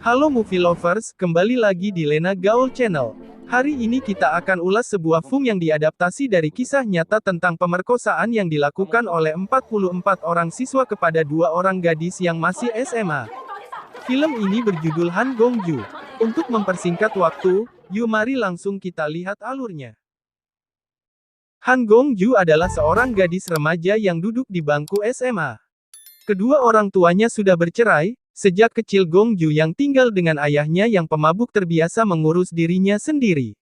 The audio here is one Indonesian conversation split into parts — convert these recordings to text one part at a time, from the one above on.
Halo movie lovers, kembali lagi di Lena Gaul Channel. Hari ini kita akan ulas sebuah film yang diadaptasi dari kisah nyata tentang pemerkosaan yang dilakukan oleh 44 orang siswa kepada 2 orang gadis yang masih SMA. Film ini berjudul Han Gong-ju. Untuk mempersingkat waktu, yuk mari langsung kita lihat alurnya. Han Gong-ju adalah seorang gadis remaja yang duduk di bangku SMA. Kedua orang tuanya sudah bercerai. Sejak kecil Gong-ju yang tinggal dengan ayahnya yang pemabuk terbiasa mengurus dirinya sendiri.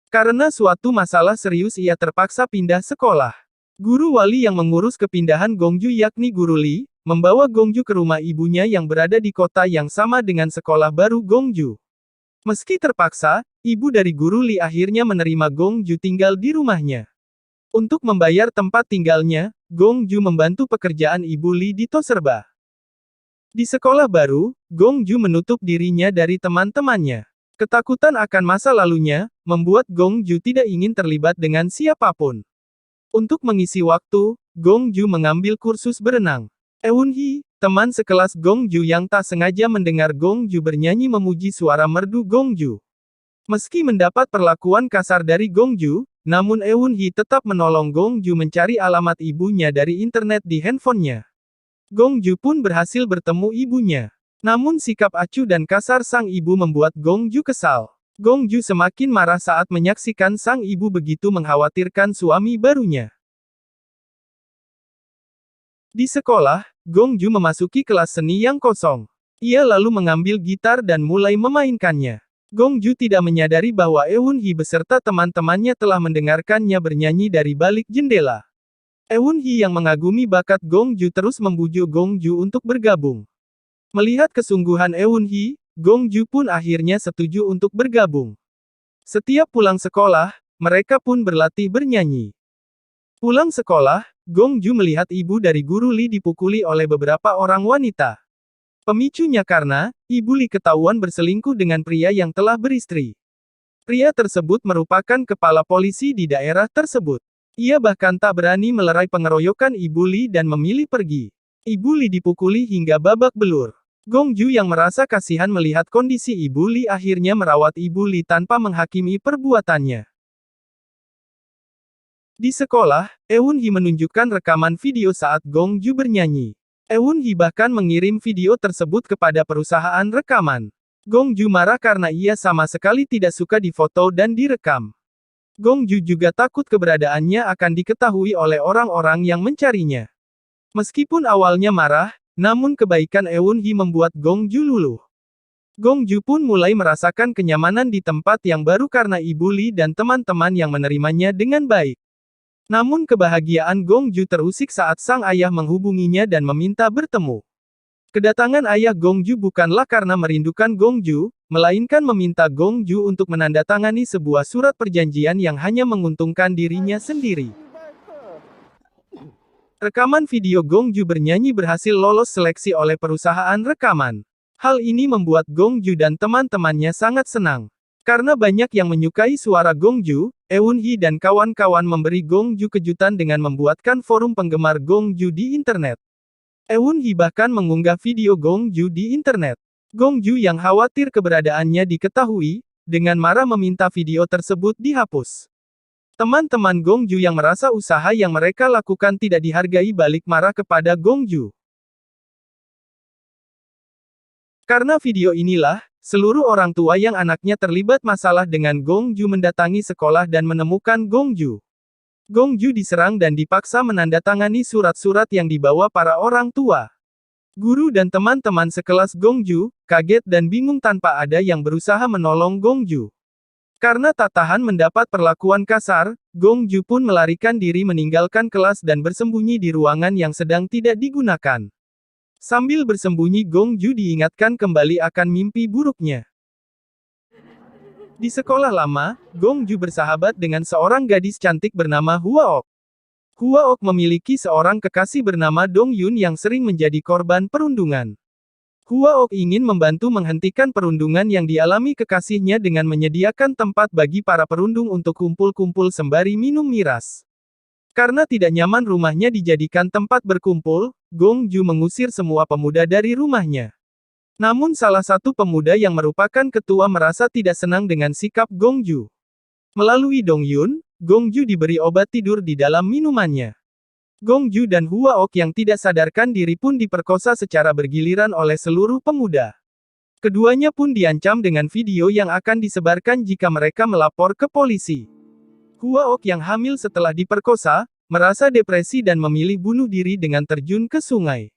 Karena suatu masalah serius ia terpaksa pindah sekolah. Guru wali yang mengurus kepindahan Gong-ju yakni Guru Lee, membawa Gong-ju ke rumah ibunya yang berada di kota yang sama dengan sekolah baru Gong-ju. Meski terpaksa, ibu dari Guru Lee akhirnya menerima Gong-ju tinggal di rumahnya. Untuk membayar tempat tinggalnya, Gong-ju membantu pekerjaan ibu Lee di Toserba. Di sekolah baru, Gong-ju menutup dirinya dari teman-temannya. Ketakutan akan masa lalunya, membuat Gong-ju tidak ingin terlibat dengan siapapun. Untuk mengisi waktu, Gong-ju mengambil kursus berenang. Eun-hee, teman sekelas Gong-ju yang tak sengaja mendengar Gong-ju bernyanyi memuji suara merdu Gong-ju. Meski mendapat perlakuan kasar dari Gong-ju, namun Eun-hee tetap menolong Gong-ju mencari alamat ibunya dari internet di handphonenya. Gong-ju pun berhasil bertemu ibunya. Namun sikap acuh dan kasar sang ibu membuat Gong-ju kesal. Gong-ju semakin marah saat menyaksikan sang ibu begitu mengkhawatirkan suami barunya. Di sekolah, Gong-ju memasuki kelas seni yang kosong. Ia lalu mengambil gitar dan mulai memainkannya. Gong-ju tidak menyadari bahwa Eun-hee beserta teman-temannya telah mendengarkannya bernyanyi dari balik jendela. Eun-hee yang mengagumi bakat Gong-ju terus membujuk Gong-ju untuk bergabung. Melihat kesungguhan Eun-hee, Gong-ju pun akhirnya setuju untuk bergabung. Setiap pulang sekolah, mereka pun berlatih bernyanyi. Pulang sekolah, Gong-ju melihat ibu dari Guru Lee dipukuli oleh beberapa orang wanita. Pemicunya karena, ibu Lee ketahuan berselingkuh dengan pria yang telah beristri. Pria tersebut merupakan kepala polisi di daerah tersebut. Ia bahkan tak berani melerai pengeroyokan Ibu Lee dan memilih pergi. Ibu Lee dipukuli hingga babak belur. Gong-ju yang merasa kasihan melihat kondisi Ibu Lee akhirnya merawat Ibu Lee tanpa menghakimi perbuatannya. Di sekolah, Eun-hee menunjukkan rekaman video saat Gong-ju bernyanyi. Eun-hee bahkan mengirim video tersebut kepada perusahaan rekaman. Gong-ju marah karena ia sama sekali tidak suka difoto dan direkam. Gong-ju juga takut keberadaannya akan diketahui oleh orang-orang yang mencarinya. Meskipun awalnya marah, namun kebaikan Eun-hee membuat Gong-ju luluh. Gong-ju pun mulai merasakan kenyamanan di tempat yang baru karena Ibu Lee dan teman-teman yang menerimanya dengan baik. Namun kebahagiaan Gong-ju terusik saat sang ayah menghubunginya dan meminta bertemu. Kedatangan ayah Gong-ju bukanlah karena merindukan Gong-ju, melainkan meminta Gong-ju untuk menandatangani sebuah surat perjanjian yang hanya menguntungkan dirinya sendiri. Rekaman video Gong-ju bernyanyi berhasil lolos seleksi oleh perusahaan rekaman. Hal ini membuat Gong-ju dan teman-temannya sangat senang. Karena banyak yang menyukai suara Gong-ju, Eun-hee dan kawan-kawan memberi Gong-ju kejutan dengan membuatkan forum penggemar Gong-ju di internet. Eun-hee bahkan mengunggah video Gong-ju di internet. Gong-ju yang khawatir keberadaannya diketahui, dengan marah meminta video tersebut dihapus. Teman-teman Gong-ju yang merasa usaha yang mereka lakukan tidak dihargai balik marah kepada Gong-ju. Karena video inilah, seluruh orang tua yang anaknya terlibat masalah dengan Gong-ju mendatangi sekolah dan menemukan Gong-ju. Gong-ju diserang dan dipaksa menandatangani surat-surat yang dibawa para orang tua. Guru dan teman-teman sekelas Gong-ju, kaget dan bingung tanpa ada yang berusaha menolong Gong-ju. Karena tak tahan mendapat perlakuan kasar, Gong-ju pun melarikan diri meninggalkan kelas dan bersembunyi di ruangan yang sedang tidak digunakan. Sambil bersembunyi Gong-ju diingatkan kembali akan mimpi buruknya. Di sekolah lama, Gong-ju bersahabat dengan seorang gadis cantik bernama Hwa-ok. Hwa-ok memiliki seorang kekasih bernama Dong-yun yang sering menjadi korban perundungan. Hwa-ok ingin membantu menghentikan perundungan yang dialami kekasihnya dengan menyediakan tempat bagi para perundung untuk kumpul-kumpul sembari minum miras. Karena tidak nyaman rumahnya dijadikan tempat berkumpul, Gong-ju mengusir semua pemuda dari rumahnya. Namun salah satu pemuda yang merupakan ketua merasa tidak senang dengan sikap Gongju. Melalui Dongyun, Gongju diberi obat tidur di dalam minumannya. Gongju dan Huaok yang tidak sadarkan diri pun diperkosa secara bergiliran oleh seluruh pemuda. Keduanya pun diancam dengan video yang akan disebarkan jika mereka melapor ke polisi. Huaok yang hamil setelah diperkosa, merasa depresi dan memilih bunuh diri dengan terjun ke sungai.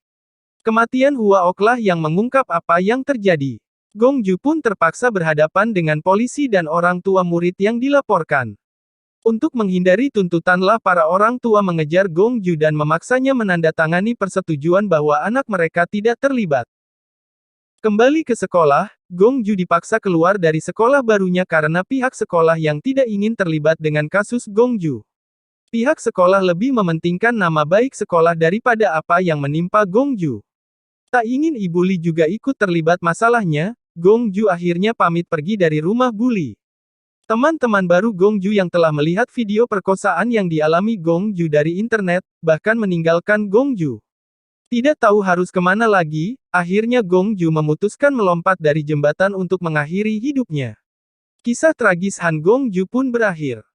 Kematian Huaok lah yang mengungkap apa yang terjadi. Gongju pun terpaksa berhadapan dengan polisi dan orang tua murid yang dilaporkan. Untuk menghindari tuntutanlah para orang tua mengejar Gongju dan memaksanya menandatangani persetujuan bahwa anak mereka tidak terlibat. Kembali ke sekolah, Gongju dipaksa keluar dari sekolah barunya karena pihak sekolah yang tidak ingin terlibat dengan kasus Gongju. Pihak sekolah lebih mementingkan nama baik sekolah daripada apa yang menimpa Gongju. Tak ingin Ibu Li juga ikut terlibat masalahnya, Gongju akhirnya pamit pergi dari rumah Bu Li. Teman-teman baru Gongju yang telah melihat video perkosaan yang dialami Gongju dari internet, bahkan meninggalkan Gongju. Tidak tahu harus kemana lagi, akhirnya Gongju memutuskan melompat dari jembatan untuk mengakhiri hidupnya. Kisah tragis Han Gongju pun berakhir.